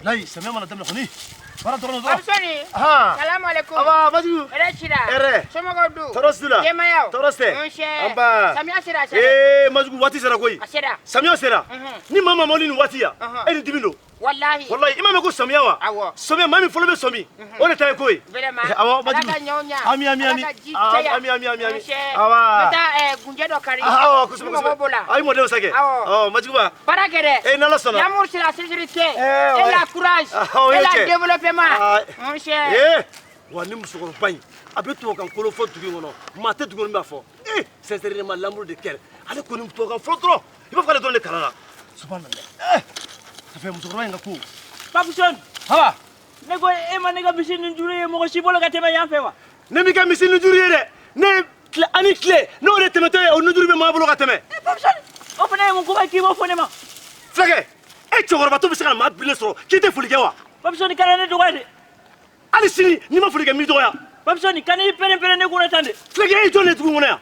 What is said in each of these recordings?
Lai, Samia mana tamna khani. Bara torno do. Absoni. Ha. Salamu alaikum. Aba, maju. Rechira. Ere. Somogodu. Torosdula. Yemayao. Toroste. Monshe. Amba. Samia sera. Maju wati sera koi. Asera. Samia sera. Ni mama moli ni wati ya. Eni dibilo. Wallahi. Wallahi, imam ko Samia wa. Awo. Samia mami folo be somi. Ole tay koi. Vraiment. Awo, maju. Alaka nyonya. Ami. Ami. Awa. Meta gunje do kari. Awa, kusuma. Ay mo de sake. Oh, maju ba. Para kere. Nala sona. L'amour c'est la sécurité. Et la courage. Et la développement. Monshe. Wani musukoro bain. Abeto kan kolo fo tugi ngono. Mate tugi ngono fo. Sincèrement l'amour de cœur. Ale ko ni to kan fo trop. Il va falloir donner kalala. Subhanallah. Ça fait musukoro bain ngako. Papson. Ha. Nego ema nega bisini njuri mo shi bolo katema yanfe wa. Ne mi ka misini njuri de. Ne ani clé. No de temete o njuri be ma bolo kateme. Papson. O fana mo ko ba ki mo fone ma. Flage. Chokoro ba to bi saka ma bile so. Ki te fulike wa. Papson kala ne doga de. Ali sini ni ma fulike mi doya. Papson kani pere ne ko tande. Flage e jone tugu ngona ya.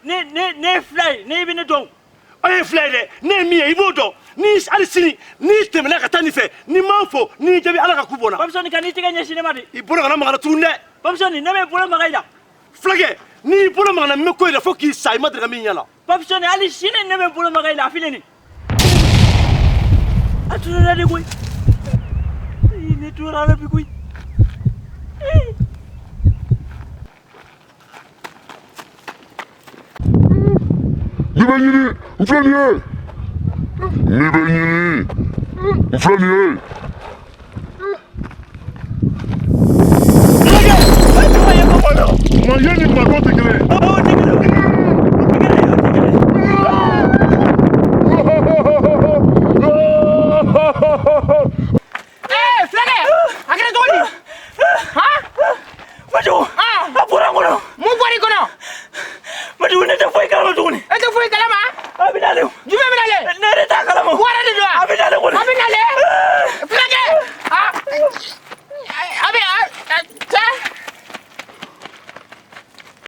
Ne fly ne bi ne don. Aye fly de. Ne mi e ibodo. Ni ali sini ni temela ka tani fe. Ni manfo ni jabi ala ka kubona. Papson kani tiga nya sinema de. Ibona kana magana tunde. Papson ne me bolo magaida. Flage ni bolo magana me ko ila fo ki sai madre ka minyala. Papson ali sini ne me bolo magaida fileni. Atuna de koy. Ni tura la bi koy. Nibenyini, uflaniye. Nibenyini, uflaniye. Mayeni mako tekele. Flage. Agre doni. Ha? Maju. Apura ngono. Mu bori kono. Maju ne te foi kalama doni. E te foi kalama? Abinale.